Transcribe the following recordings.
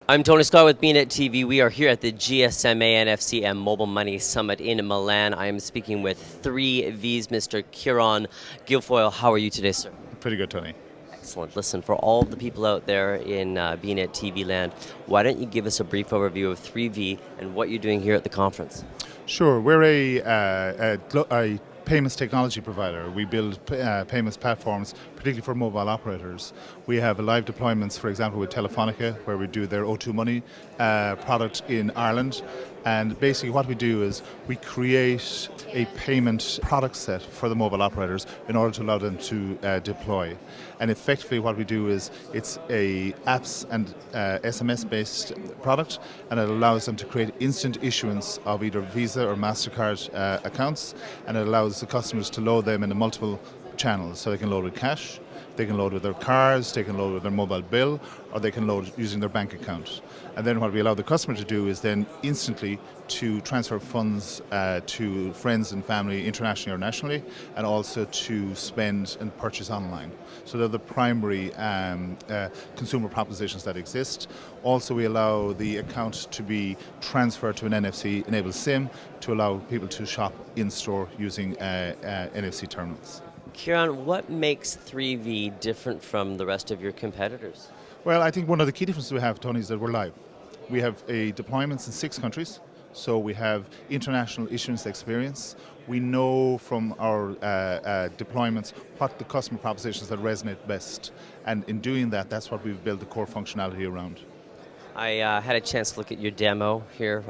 I'm Tony Scott with Monet TV. We are here at the GSMA NFC and Mobile Money Summit in Milan. I am speaking with 3V's Mr. Kieron Guilfoyle. How are you today, sir? Pretty good, Tony. Excellent. Listen, for all the people out there in Monet TV land, why don't you give us a brief overview of 3V and what you're doing here at the conference? Sure, we're a payments technology provider. We build payments platforms, particularly for mobile operators. We have live deployments, for example, with Telefonica, where we do their O2 Money product in Ireland. And basically what we do is we create a payment product set for the mobile operators in order to allow them to deploy. And effectively what we do is it's a apps and SMS-based product, and it allows them to create instant issuance of either Visa or MasterCard accounts, and it allows the customers to load them into multiple channels. So they can load with cash, they can load with their cards, they can load with their mobile bill, or they can load using their bank account. And then what we allow the customer to do is then instantly to transfer funds to friends and family internationally or nationally, and also to spend and purchase online. So they're the primary consumer propositions that exist. Also, we allow the account to be transferred to an NFC-enabled SIM to allow people to shop in-store using NFC terminals. Kieron, what makes 3V different from the rest of your competitors? Well, I think one of the key differences we have, Tony, is that we're live. We have deployments in 6 countries, so we have international issuance experience. We know from our deployments what the customer propositions that resonate best, and in doing that, that's what we've built the core functionality around. I had a chance to look at your demo here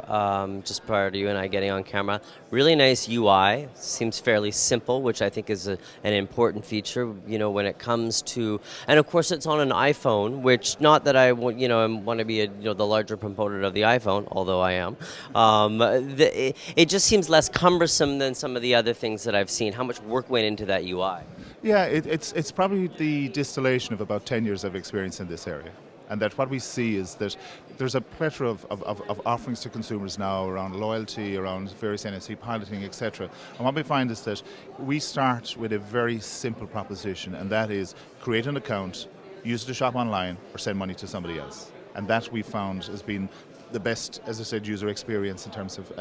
just prior to you and I getting on camera. Really nice UI, seems fairly simple, which I think is an important feature, you know, when it comes to, and of course it's on an iPhone, which not that I want to be the larger proponent of the iPhone, although I am. It just seems less cumbersome than some of the other things that I've seen. How much work went into that UI? Yeah, it's probably the distillation of about 10 years of experience in this area. And that what we see is that there's a plethora of offerings to consumers now around loyalty, around various NFC piloting, etc. And what we find is that we start with a very simple proposition, and that is create an account, use it to shop online, or send money to somebody else. And that we found has been the best, as I said, user experience in terms of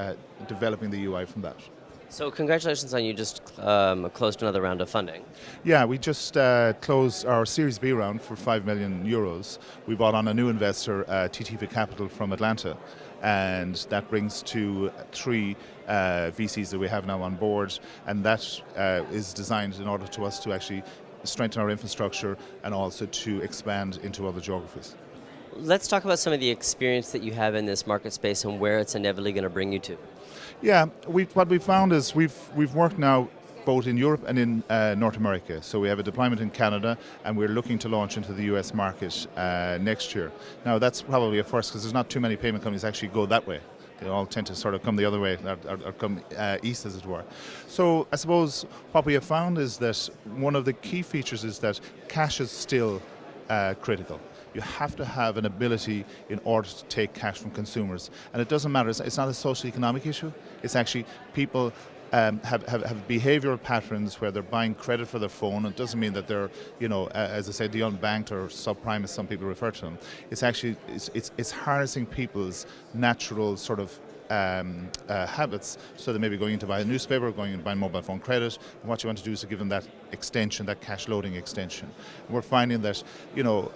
developing the UI from that. So congratulations on you just closed another round of funding. Yeah, we just closed our Series B round for €5 million. We brought on a new investor, TTV Capital from Atlanta, and that brings to 3 VCs that we have now on board, and that is designed in order to us to actually strengthen our infrastructure and also to expand into other geographies. Let's talk about some of the experience that you have in this market space and where it's inevitably going to bring you to. Yeah, what we found is we've worked now both in Europe and in North America. So we have a deployment in Canada, and we're looking to launch into the US market next year. Now that's probably a first because there's not too many payment companies that actually go that way. They all tend to sort of come the other way, or come east, as it were. So I suppose what we have found is that one of the key features is that cash is still critical. You have to have an ability in order to take cash from consumers. And it doesn't matter, it's not a social economic issue. It's actually people have behavioral patterns where they're buying credit for their phone. It doesn't mean that they're, as I said, the unbanked or subprime, as some people refer to them. It's actually, it's harnessing people's natural sort of habits, so they may be going in to buy a newspaper, going in to buy mobile phone credit, and what you want to do is to give them that extension, that cash loading extension. And we're finding that,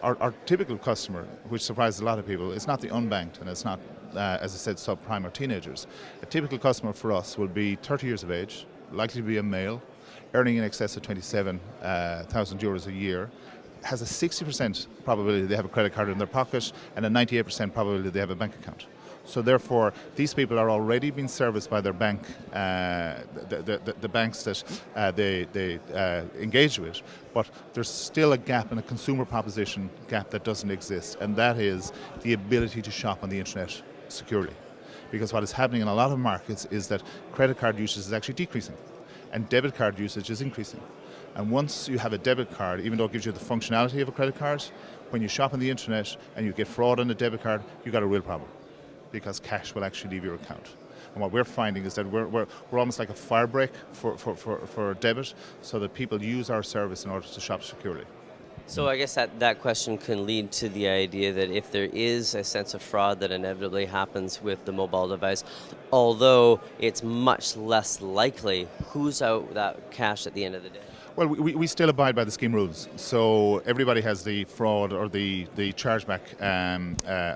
our typical customer, which surprises a lot of people, is not the unbanked, and it's not, as I said, subprime or teenagers. A typical customer for us will be 30 years of age, likely to be a male, earning in excess of €27,000 a year, has a 60% probability they have a credit card in their pocket, and a 98% probability they have a bank account. So therefore, these people are already being serviced by their bank, the banks that they engage with. But there's still a gap in a consumer proposition gap that doesn't exist, and that is the ability to shop on the internet securely. Because what is happening in a lot of markets is that credit card usage is actually decreasing, and debit card usage is increasing. And once you have a debit card, even though it gives you the functionality of a credit card, when you shop on the internet and you get fraud on a debit card, you've got a real problem, because cash will actually leave your account. And what we're finding is that we're almost like a fire break for debit, so that people use our service in order to shop securely. So I guess that question can lead to the idea that if there is a sense of fraud that inevitably happens with the mobile device, although it's much less likely, who's out that cash at the end of the day? Well, we still abide by the scheme rules. So everybody has the fraud or the chargeback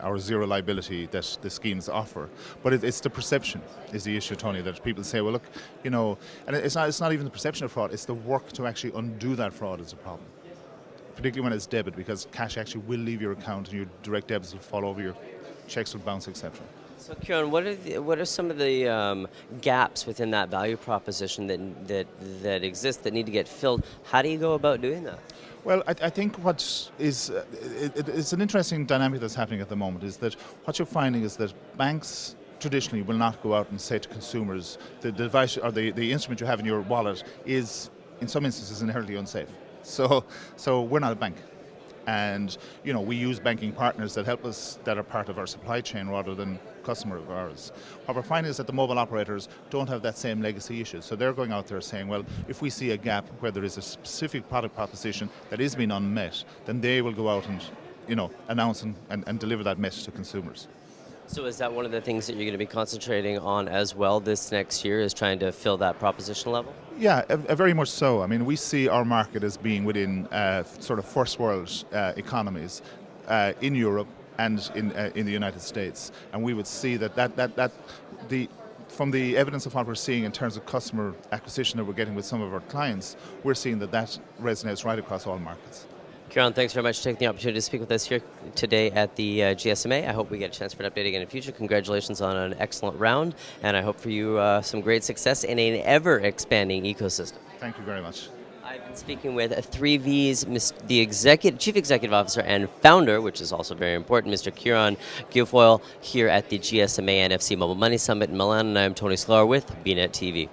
or zero liability that the schemes offer. But it's the perception is the issue, Tony, that people say, well, look, and it's not even the perception of fraud, it's the work to actually undo that fraud is a problem. Particularly when it's debit, because cash actually will leave your account and your direct debits will fall over, your checks will bounce, etc. So, Kieron, what are some of the gaps within that value proposition that exist that need to get filled? How do you go about doing that? Well, I think what is it's an interesting dynamic that's happening at the moment is that what you're finding is that banks traditionally will not go out and say to consumers the device or the instrument you have in your wallet is in some instances inherently unsafe. So we're not a bank. And we use banking partners that help us, that are part of our supply chain rather than customer of ours. What we're finding is that the mobile operators don't have that same legacy issue. So they're going out there saying, well, if we see a gap where there is a specific product proposition that is being unmet, then they will go out and announce and deliver that message to consumers. So is that one of the things that you're going to be concentrating on as well this next year, is trying to fill that proposition level? Yeah, very much so. I mean, we see our market as being within sort of first world economies in Europe and in the United States, and we would see from the evidence of what we're seeing in terms of customer acquisition that we're getting with some of our clients, we're seeing that resonates right across all markets. Kieron, thanks very much for taking the opportunity to speak with us here today at the GSMA. I hope we get a chance for an update again in the future. Congratulations on an excellent round, and I hope for you some great success in an ever-expanding ecosystem. Thank you very much. I've been speaking with 3V's the Chief Executive Officer and Founder, which is also very important, Mr. Kieron Guilfoyle, here at the GSMA NFC Mobile Money Summit in Milan, and I'm Tony Sklar with BNet TV.